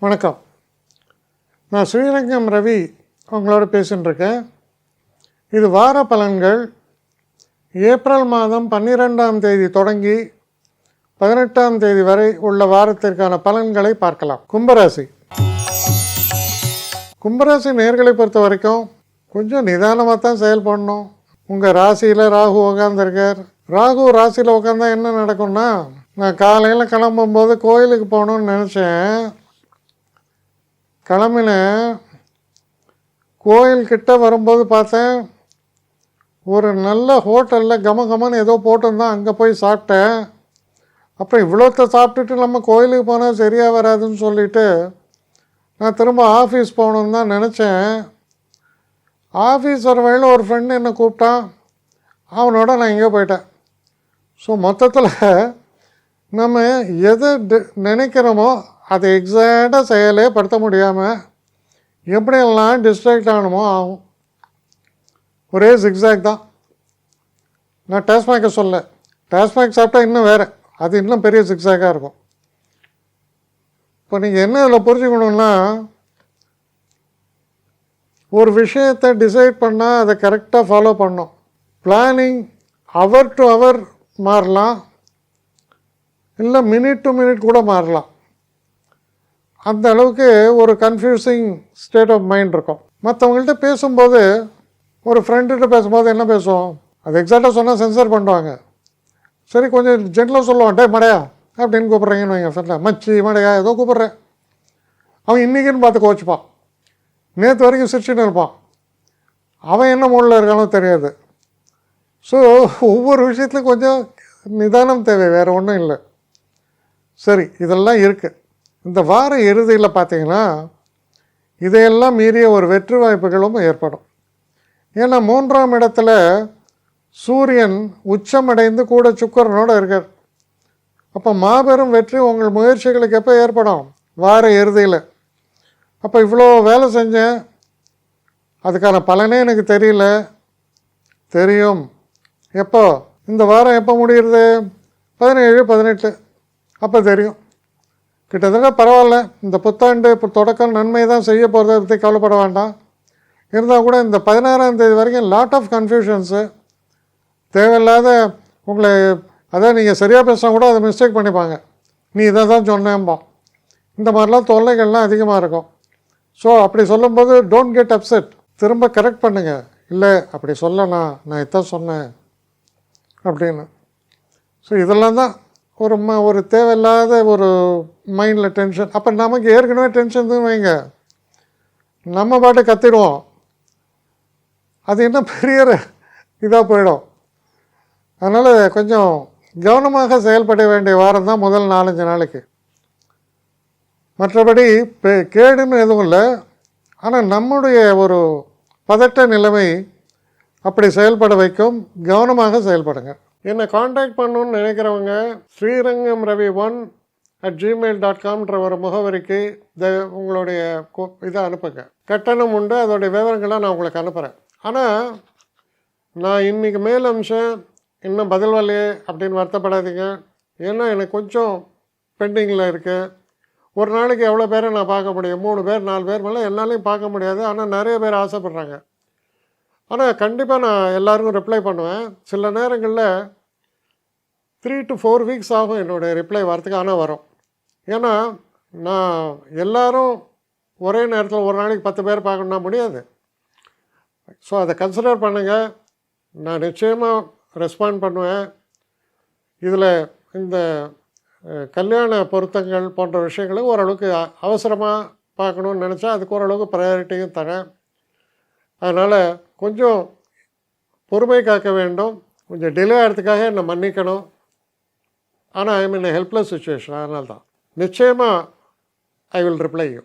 வணக்கம். நான் ஸ்ரீரங்கம் ரவி உங்களோட பேசிகிட்டுருக்கேன். இது வார பலன்கள். ஏப்ரல் மாதம் 12ஆம் தேதி தொடங்கி 18ஆம் தேதி வரை உள்ள வாரத்திற்கான பலன்களை பார்க்கலாம். கும்பராசி. கும்பராசி நேர்களை பொறுத்த வரைக்கும் கொஞ்சம் நிதானமாக தான் செயல்படணும். உங்கள் ராசியில் ராகு உட்காந்துருக்கார். ராகு ராசியில் உட்காந்தா என்ன நடக்கும்னா, நான் காலையில் கிளம்பும்போது கோயிலுக்கு போகணுன்னு நினச்சேன். கிளம்பினேன். கோயில்கிட்ட வரும்போது பார்த்தேன், ஒரு நல்ல ஹோட்டலில் கமகமன்னு ஏதோ போட்டிருந்தான். அங்கே போய் சாப்பிட்டேன். அப்புறம் இவ்வளோத்த சாப்பிட்டுட்டு நம்ம கோயிலுக்கு போனால் சரியாக வராதுன்னு சொல்லிவிட்டு நான் திரும்ப ஆஃபீஸ் போகணுன்னு தான் நினச்சேன். ஆஃபீஸ் வர வழியில் ஒரு ஃப்ரெண்டு என்னை கூப்பிட்டான். அவனோட நான் இங்கே போயிட்டேன். ஸோ மொத்தத்தில் நம்ம எதை நினைக்கிறோமோ அதை எக்ஸாக்டாக செயலே படுத்த முடியாமல் எப்படியெல்லாம் டிஸ்ட்ராக்ட் ஆகணுமோ ஆகும். ஒரே ஜிக்ஸாக் தான். நான் டாஸ்மாகை சொல்ல, டாஸ்மாக் சாப்பிட்டா இன்னும் வேறு, அது இன்னும் பெரிய ஜிக்ஸாக்காக இருக்கும். இப்போ நீங்கள் என்ன இதில் புரிஞ்சுக்கணுன்னா, ஒரு விஷயத்தை டிசைட் பண்ணால் அதை கரெக்டாக ஃபாலோ பண்ணணும். பிளானிங் ஹவர் டு ஹவர் மாறலாம், இல்லை மினிட் டு மினிட் கூட மாறலாம். அந்த அளவுக்கு ஒரு கன்ஃபியூசிங் ஸ்டேட் ஆஃப் மைண்ட் இருக்கும். மற்றவங்கள்ட்ட பேசும்போது, ஒரு ஃப்ரெண்டுகிட்ட பேசும்போது என்ன பேசுவோம், அது எக்ஸாக்டாக சொன்னால் சென்சர் பண்ணுவாங்க. சரி கொஞ்சம் ஜென்டலாக சொல்லுவான், டே மடையா அப்படின்னு கூப்பிட்றீங்கன்னு வைங்க. ஃப்ரெண்டில் மச்சி மடையா ஏதோ கூப்பிட்றேன். அவன் இன்றைக்கின்னு பார்த்து கோச்சிப்பான். நேற்று வரைக்கும் சிரிச்சுன்னு இருப்பான். அவன் என்ன மூடில் இருக்கானோ தெரியாது. ஸோ ஒவ்வொரு விஷயத்துலையும் கொஞ்சம் நிதானம் தேவை, வேறு ஒன்றும் இல்லை. சரி, இதெல்லாம் இருக்குது. இந்த வார இறுதியில் பார்த்திங்கன்னா இதையெல்லாம் மீறிய ஒரு வெற்றி வாய்ப்புகளும் ஏற்படும். ஏன்னா 3ஆம் இடத்துல சூரியன் உச்சமடைந்து கூட சுக்கிரனோடு இருக்கார். அப்போ மாபெரும் வெற்றி உங்கள் முயற்சிகளுக்கு எப்போ ஏற்படும், வார இறுதியில். அப்போ இவ்வளோ வேலை செஞ்சேன், அதுக்கான பலனே எனக்கு தெரியல. தெரியும். எப்போ, இந்த வாரம் எப்போ முடிகிறது, 17, 18 அப்போ தெரியும். கிட்டத்தட்ட பரவாயில்ல. இந்த புத்தாண்டு இப்போ தொடக்கம் நன்மை தான் செய்ய போகிறத பற்றி கவலைப்பட வேண்டாம். இருந்தால் கூட இந்த 16ஆம் தேதி வரைக்கும் லாட் ஆஃப் கன்ஃபியூஷன்ஸு, தேவையில்லாத உங்களை, அதான் நீங்கள் சரியாக பேசினா கூட அதை மிஸ்டேக் பண்ணிப்பாங்க. நீ இதை தான் சொன்னேன்பா. இந்த மாதிரிலாம் தொல்லைகள்லாம் அதிகமாக இருக்கும். ஸோ அப்படி சொல்லும்போது டோன்ட் கெட் அப்செட். திரும்ப கரெக்ட் பண்ணுங்கள். இல்லை அப்படி சொல்லலாம், நான் இதான் சொன்னேன் அப்படின்னு. ஸோ இதெல்லாம் தான் ஒரு தேவையில்லாத ஒரு மைண்டில் டென்ஷன். அப்போ நமக்கு ஏற்கனவே டென்ஷன் தான் வைங்க, நம்ம பாட்டு கத்திடுவோம். அது இன்னும் பெரிய இதாக போயிடும். அதனால் கொஞ்சம் கவனமாக செயல்பட வேண்டிய வாரம் தான் முதல் 4-5 நாளைக்கு. மற்றபடி கேடுன்னு எதுவும் இல்லை. ஆனால் நம்முடைய ஒரு பதட்ட நிலைமை அப்படி செயல்பட வைக்கும். கவனமாக செயல்படுங்க. என்னை காண்டாக்ட் பண்ணணுன்னு நினைக்கிறவங்க ஸ்ரீரங்கம் ravi1@gmail.com ஒரு முகவரிக்கு உங்களுடைய இதை அனுப்புங்க. கட்டணம் உண்டு, அதோடைய விவரங்கள்லாம் நான் உங்களுக்கு அனுப்புகிறேன். ஆனால் நான் இன்றைக்கி மேல் அம்சம் இன்னும் பதில் வரலையே அப்படின்னு வருத்தப்படாதீங்க. ஏன்னா எனக்கு கொஞ்சம் பெண்டிங்கில் இருக்குது. ஒரு நாளைக்கு எவ்வளோ பேரை நான் பார்க்க முடியும், 3 பேர் 4 பேர் மேலே என்னாலையும் பார்க்க முடியாது. ஆனால் நிறைய பேர் ஆசைப்பட்றாங்க. ஆனால் கண்டிப்பாக நான் எல்லாருக்கும் ரிப்ளை பண்ணுவேன். சில நேரங்களில் 3 to 4 வீக்ஸ் ஆகும் என்னுடைய ரிப்ளை வரத்துக்கு. ஆனால் வரும். ஏன்னா நான் எல்லோரும் ஒரே நேரத்தில் ஒரு நாளைக்கு 10 பேர் பார்க்கணுன்னா முடியாது. ஸோ அதை கன்சிடர் பண்ணுங்கள். நான் நிச்சயமாக ரெஸ்பாண்ட் பண்ணுவேன். இதில் இந்த கல்யாண பொருத்தங்கள் போன்ற விஷயங்களுக்கு ஓரளவுக்கு அவசரமாக பார்க்கணுன்னு நினச்சா அதுக்கு ஓரளவுக்கு ப்ரையாரிட்டியும் தரேன். அதனால் கொஞ்சம் பொறுமை காக்க வேண்டும். கொஞ்சம் டிலே ஆகிறதுக்காக என்னை மன்னிக்கணும். ஆனால் ஐ மீன் ஹெல்ப்லெஸ் சுச்சுவேஷன். அதனால தான் நிச்சயமாக ஐ வில் ரிப்ளை யூ.